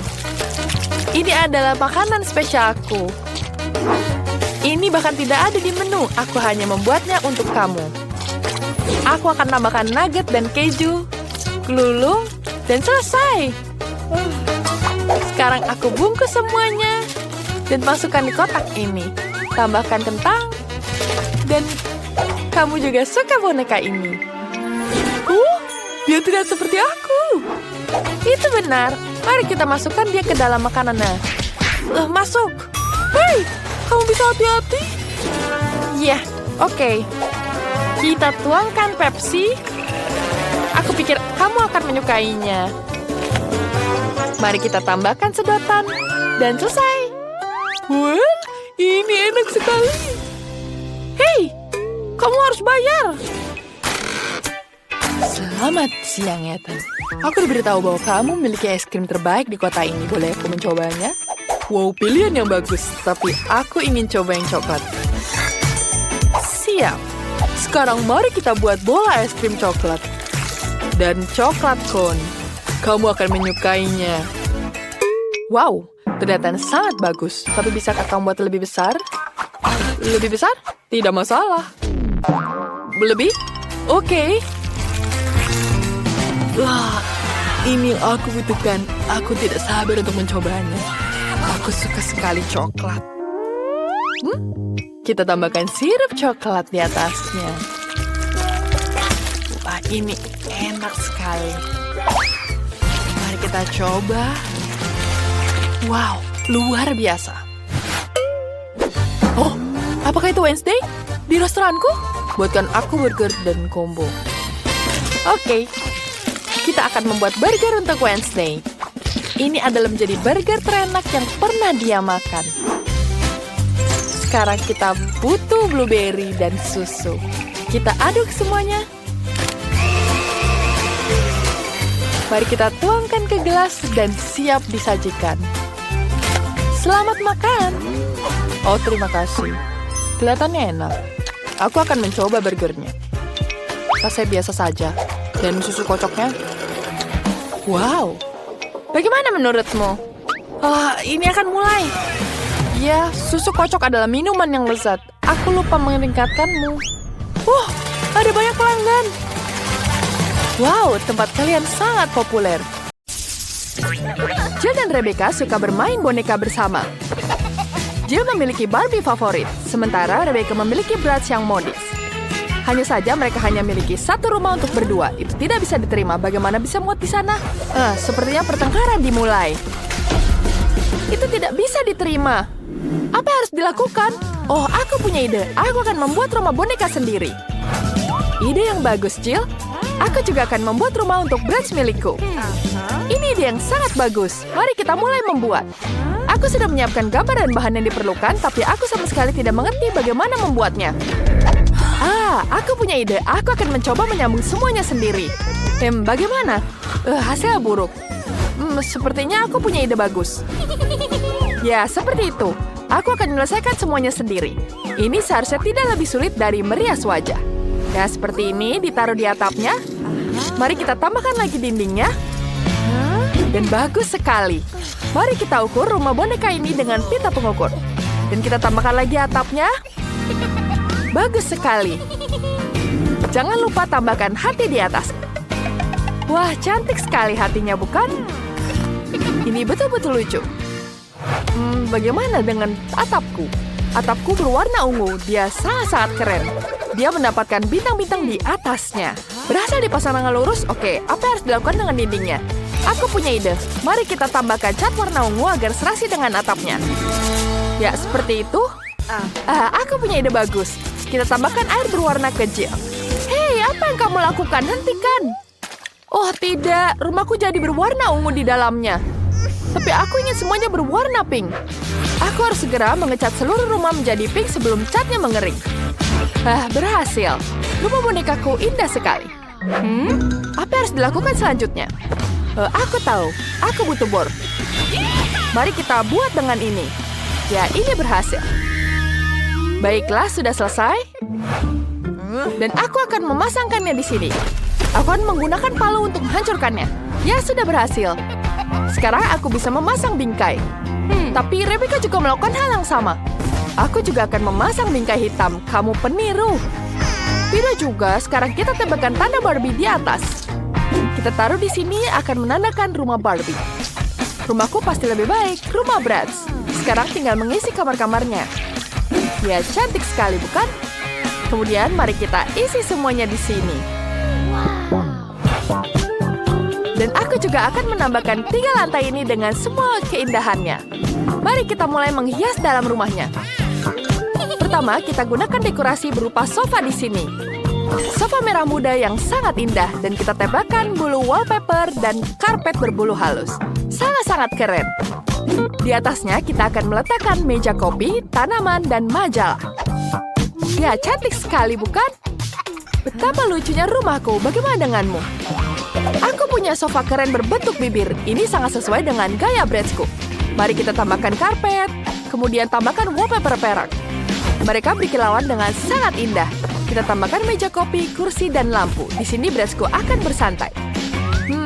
Ini adalah makanan spesialku. Ini bahkan tidak ada di menu. Aku hanya membuatnya untuk kamu. Aku akan tambahkan nugget dan keju, kelulung, dan selesai. Sekarang aku bungkus semuanya dan masukkan di kotak ini. Tambahkan kentang. Dan kamu juga suka boneka ini. Dia tidak seperti aku. Itu benar. Mari kita masukkan dia ke dalam makanannya. Masuk. Hei, kamu bisa hati-hati? Ya, oke. Kita tuangkan Pepsi. Aku pikir kamu akan menyukainya. Mari kita tambahkan sedotan. Dan selesai. Wah, ini enak sekali. Hei, kamu harus bayar. Selamat siang, Ethan. Aku diberitahu bahwa kamu memiliki es krim terbaik di kota ini. Boleh aku mencobanya? Wow, pilihan yang bagus. Tapi aku ingin coba yang coklat. Siap. Sekarang mari kita buat bola es krim coklat. Dan coklat cone. Kamu akan menyukainya. Wow, ternyata sangat bagus. Tapi bisakah kamu buat lebih besar? Lebih besar? Tidak masalah. Lebih? Oke. Wah, ini yang aku butuhkan. Aku tidak sabar untuk mencobanya. Aku suka sekali coklat. Kita tambahkan sirup coklat di atasnya. Wah, ini enak sekali. Mari kita coba. Wow, luar biasa. Oh, apakah itu Wednesday? Di restoranku? Buatkan aku burger dan combo. Oke. Kita akan membuat burger untuk Wednesday. Ini adalah menjadi burger terenak yang pernah dia makan. Sekarang kita butuh blueberry dan susu. Kita aduk semuanya. Mari kita tuangkan ke gelas dan siap disajikan. Selamat makan. Oh, terima kasih. Kelihatannya enak. Aku akan mencoba burgernya. Rasanya biasa saja. Dan susu kocoknya. Wow. Bagaimana menurutmu? Ini akan mulai. Ya, susu kocok adalah minuman yang lezat. Aku lupa meningkatkanmu. Ada banyak pelanggan. Wow, tempat kalian sangat populer. Jill dan Rebecca suka bermain boneka bersama. Jill memiliki Barbie favorit, sementara Rebecca memiliki Bratz yang modis. Hanya saja mereka hanya memiliki satu rumah untuk berdua. Itu tidak bisa diterima. Bagaimana bisa muat di sana? Sepertinya pertengkaran dimulai. Itu tidak bisa diterima. Apa yang harus dilakukan? Oh, aku punya ide. Aku akan membuat rumah boneka sendiri. Ide yang bagus, Jill. Aku juga akan membuat rumah untuk Bratz milikku. Ini ide yang sangat bagus. Mari kita mulai membuat. Aku sudah menyiapkan gambar dan bahan yang diperlukan, tapi aku sama sekali tidak mengerti bagaimana membuatnya. Aku punya ide. Aku akan mencoba menyambung semuanya sendiri. Bagaimana? Hasilnya buruk. Sepertinya aku punya ide bagus. Ya, seperti itu. Aku akan menyelesaikan semuanya sendiri. Ini seharusnya tidak lebih sulit dari merias wajah. Nah, seperti ini ditaruh di atapnya. Mari kita tambahkan lagi dindingnya. Dan bagus sekali. Mari kita ukur rumah boneka ini dengan pita pengukur. Dan kita tambahkan lagi atapnya. Bagus sekali. Jangan lupa tambahkan hati di atas. Wah, cantik sekali hatinya, bukan? Ini betul-betul lucu. Bagaimana dengan atapku? Atapku berwarna ungu. Dia sangat-sangat keren. Dia mendapatkan bintang-bintang di atasnya. Berhasil dipasang dengan lurus? Oke, apa yang harus dilakukan dengan dindingnya? Aku punya ide. Mari kita tambahkan cat warna ungu agar serasi dengan atapnya. Ya, seperti itu. Aku punya ide bagus. Kita tambahkan air berwarna kecil. Hei, apa yang kamu lakukan? Hentikan. Oh, tidak. Rumahku jadi berwarna ungu di dalamnya. Tapi aku ingin semuanya berwarna pink. Aku harus segera mengecat seluruh rumah menjadi pink sebelum catnya mengering. Berhasil. Rumah bonekaku indah sekali. Apa yang harus dilakukan selanjutnya? Aku tahu. Aku butuh bor. Mari kita buat dengan ini. Ya, ini berhasil. Baiklah, sudah selesai. Dan aku akan memasangkannya di sini. Aku akan menggunakan palu untuk menghancurkannya. Ya, sudah berhasil. Sekarang aku bisa memasang bingkai. Tapi Rebecca juga melakukan hal yang sama. Aku juga akan memasang bingkai hitam. Kamu peniru. Tidak juga, sekarang kita tambahkan tanda Barbie di atas. Kita taruh di sini akan menandakan rumah Barbie. Rumahku pasti lebih baik, rumah Bratz. Sekarang tinggal mengisi kamar-kamarnya. Ya, cantik sekali, bukan? Kemudian mari kita isi semuanya di sini. Dan aku juga akan menambahkan 3 lantai ini dengan semua keindahannya. Mari kita mulai menghias dalam rumahnya. Pertama, kita gunakan dekorasi berupa sofa di sini. Sofa merah muda yang sangat indah dan kita tempelkan bulu wallpaper dan karpet berbulu halus. Sangat-sangat keren. Di atasnya kita akan meletakkan meja kopi, tanaman, dan majalah. Ya, cantik sekali, bukan? Betapa lucunya rumahku. Bagaimana denganmu? Aku punya sofa keren berbentuk bibir. Ini sangat sesuai dengan gaya Bratzku. Mari kita tambahkan karpet, kemudian tambahkan wallpaper perak. Mereka berkilauan dengan sangat indah. Kita tambahkan meja kopi, kursi, dan lampu. Di sini Bratzku akan bersantai.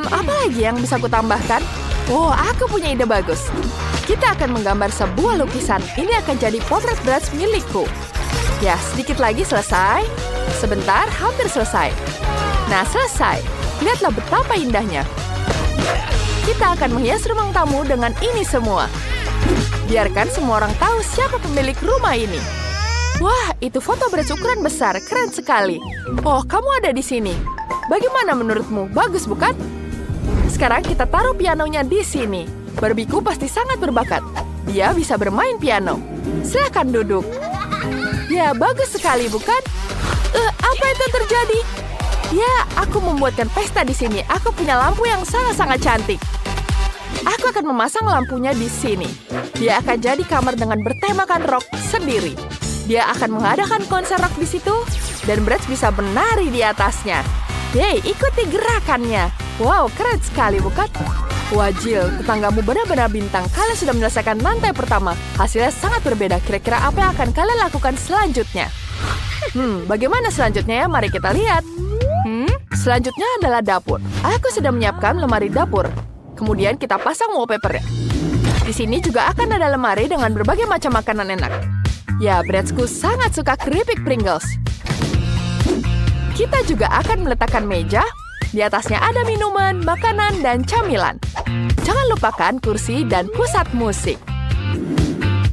Apa lagi yang bisa aku tambahkan? Oh, aku punya ide bagus. Kita akan menggambar sebuah lukisan. Ini akan jadi potret Bratz milikku. Ya, sedikit lagi selesai. Sebentar, hampir selesai. Nah, selesai. Lihatlah betapa indahnya. Kita akan menghias ruang tamu dengan ini semua. Biarkan semua orang tahu siapa pemilik rumah ini. Wah, itu foto Bratz ukuran besar. Keren sekali. Oh, kamu ada di sini. Bagaimana menurutmu? Bagus, bukan? Sekarang kita taruh pianonya di sini. Barbieku pasti sangat berbakat. Dia bisa bermain piano. Silakan duduk. Ya, bagus sekali, bukan? Apa itu terjadi? Ya, aku membuatkan pesta di sini. Aku punya lampu yang sangat-sangat cantik. Aku akan memasang lampunya di sini. Dia akan jadi kamar dengan bertemakan rock sendiri. Dia akan mengadakan konser rock di situ, dan Bratz bisa menari di atasnya. Yeay, ikuti gerakannya. Wow, keren sekali, bukan? Wah, Jill, tetanggamu benar-benar bintang. Kalian sudah menyelesaikan lantai pertama. Hasilnya sangat berbeda. Kira-kira apa yang akan kalian lakukan selanjutnya? Bagaimana selanjutnya ya? Mari kita lihat. Selanjutnya adalah dapur. Aku sudah menyiapkan lemari dapur. Kemudian kita pasang wallpaper-nya. Di sini juga akan ada lemari dengan berbagai macam makanan enak. Ya, Bratzku sangat suka keripik Pringles. Kita juga akan meletakkan meja, Di atasnya ada minuman, makanan, dan camilan. Jangan lupakan kursi dan pusat musik.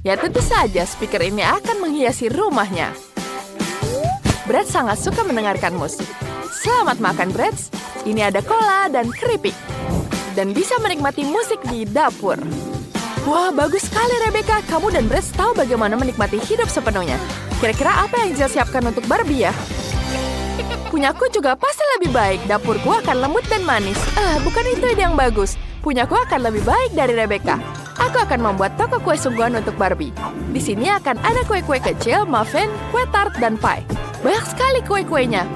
Ya tentu saja speaker ini akan menghiasi rumahnya. Brad sangat suka mendengarkan musik. Selamat makan, Brad. Ini ada cola dan keripik. Dan bisa menikmati musik di dapur. Wah, bagus sekali Rebecca. Kamu dan Brad tahu bagaimana menikmati hidup sepenuhnya. Kira-kira apa yang Jill siapkan untuk Barbie ya? Punyaku juga pasti lebih baik. Dapurku akan lembut dan manis. Bukan itu ide yang bagus. Punyaku akan lebih baik dari Rebecca. Aku akan membuat toko kue sungguhan untuk Barbie. Di sini akan ada kue-kue kecil, muffin, kue tart, dan pie. Banyak sekali kue-kuenya.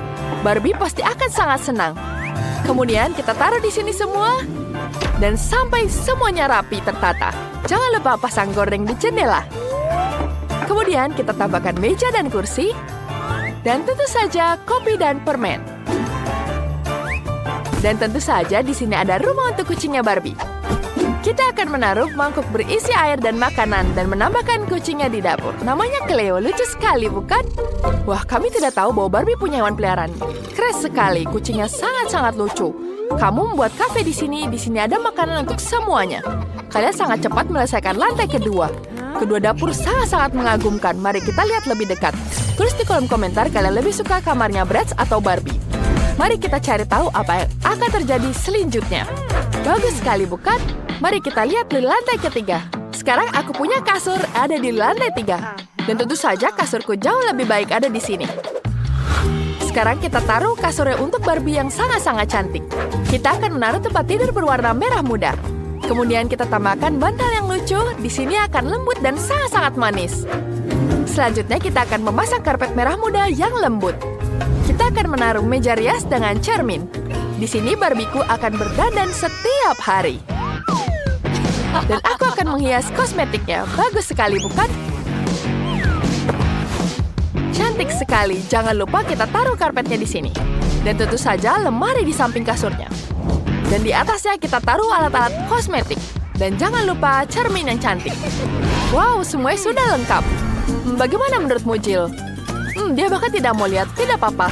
Barbie pasti akan sangat senang. Kemudian kita taruh di sini semua. Dan sampai semuanya rapi tertata. Jangan lupa pasang gorden di jendela. Kemudian kita tambahkan meja dan kursi. Dan tentu saja kopi dan permen. Dan tentu saja di sini ada rumah untuk kucingnya Barbie. Kita akan menaruh mangkuk berisi air dan makanan dan menambahkan kucingnya di dapur. Namanya Cleo, lucu sekali bukan? Wah, kami tidak tahu bahwa Barbie punya hewan peliharaan. Keren sekali, kucingnya sangat-sangat lucu. Kamu membuat kafe di sini ada makanan untuk semuanya. Kalian sangat cepat menyelesaikan lantai kedua. Kedua dapur sangat-sangat mengagumkan. Mari kita lihat lebih dekat. Tulis di kolom komentar kalian lebih suka kamarnya Brad atau Barbie. Mari kita cari tahu apa yang akan terjadi selanjutnya. Bagus sekali bukan? Mari kita lihat di lantai ketiga. Sekarang aku punya kasur ada di lantai 3. Dan tentu saja kasurku jauh lebih baik ada di sini. Sekarang kita taruh kasurnya untuk Barbie yang sangat-sangat cantik. Kita akan menaruh tempat tidur berwarna merah muda. Kemudian kita tambahkan bantal yang lucu. Di sini akan lembut dan sangat-sangat manis. Selanjutnya kita akan memasang karpet merah muda yang lembut. Kita akan menaruh meja rias dengan cermin. Di sini Barbieku akan berdandan setiap hari. Dan aku akan menghias kosmetiknya. Bagus sekali bukan? Cantik sekali. Jangan lupa kita taruh karpetnya di sini. Dan tentu saja lemari di samping kasurnya. Dan di atasnya kita taruh alat-alat kosmetik. Dan jangan lupa cermin yang cantik. Wow, semuanya sudah lengkap. Bagaimana menurutmu, Jill? Dia bahkan tidak mau lihat. Tidak apa-apa.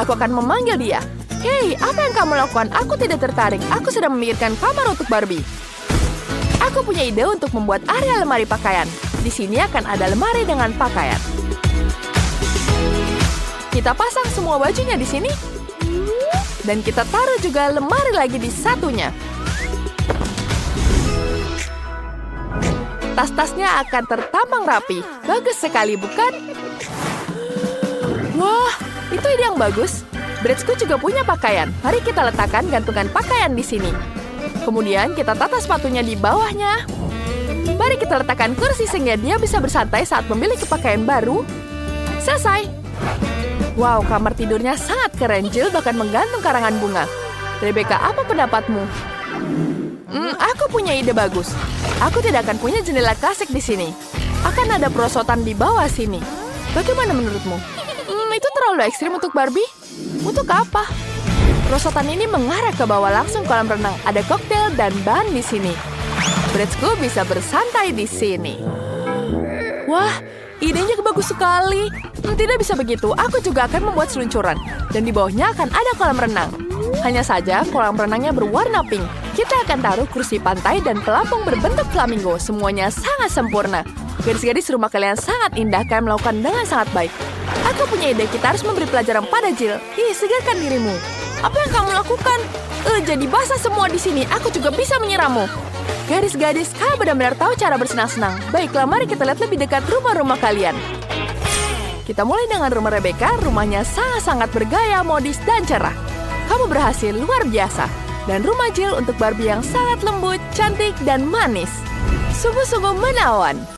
Aku akan memanggil dia. Hei, apa yang kamu lakukan? Aku tidak tertarik. Aku sedang memikirkan kamar untuk Barbie. Aku punya ide untuk membuat area lemari pakaian. Di sini akan ada lemari dengan pakaian. Kita pasang semua bajunya di sini. Dan kita taruh juga lemari lagi di satunya. Tas-tasnya akan tertampang rapi. Bagus sekali, bukan? Wah, itu ide yang bagus. Bradsku juga punya pakaian. Mari kita letakkan gantungan pakaian di sini. Kemudian kita tata sepatunya di bawahnya. Mari kita letakkan kursi sehingga dia bisa bersantai saat memiliki pakaian baru. Selesai. Wow, kamar tidurnya sangat keren. Jill bahkan menggantung karangan bunga. Rebecca, apa pendapatmu? Aku punya ide bagus. Aku tidak akan punya jendela klasik di sini. Akan ada perosotan di bawah sini. Bagaimana menurutmu? Itu terlalu ekstrim untuk Barbie? Untuk apa? Perosotan ini mengarah ke bawah langsung kolam renang. Ada koktail dan ban di sini. Bradsku bisa bersantai di sini. Wah, idenya bagus sekali. Tidak bisa begitu. Aku juga akan membuat seluncuran. Dan di bawahnya akan ada kolam renang. Hanya saja kolam renangnya berwarna pink. Kita akan taruh kursi pantai dan pelampung berbentuk flamingo. Semuanya sangat sempurna. Gadis-gadis rumah kalian sangat indah. Kalian melakukan dengan sangat baik. Aku punya ide, kita harus memberi pelajaran pada Jill. Segarkan dirimu. Apa yang kamu lakukan? Jadi basah semua di sini. Aku juga bisa menyirammu. Gadis-gadis, kalian benar-benar tahu cara bersenang-senang. Baiklah, mari kita lihat lebih dekat rumah-rumah kalian. Kita mulai dengan rumah Rebecca. Rumahnya sangat-sangat bergaya, modis, dan cerah. Kamu berhasil luar biasa. Dan rumah Jill untuk Barbie yang sangat lembut, cantik, dan manis. Sungguh-sungguh menawan.